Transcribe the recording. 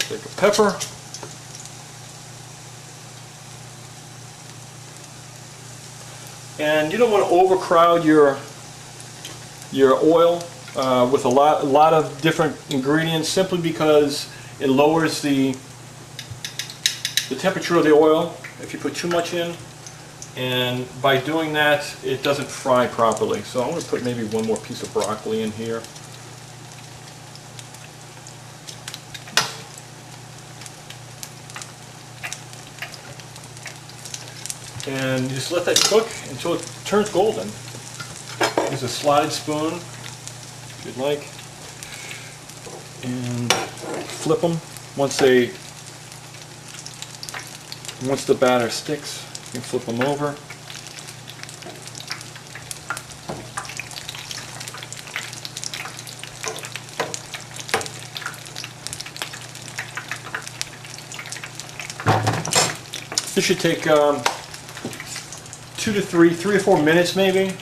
Take a pepper. And you don't want to overcrowd your oil with a lot of different ingredients, simply because it lowers the temperature of the oil if you put too much in, and by doing that it doesn't fry properly. So I'm going to put maybe one more piece of broccoli in here. And just let that cook until it turns golden. Use a slotted spoon if you'd like, and flip them once the batter sticks. You can flip them over. This should take 3 or 4 minutes maybe.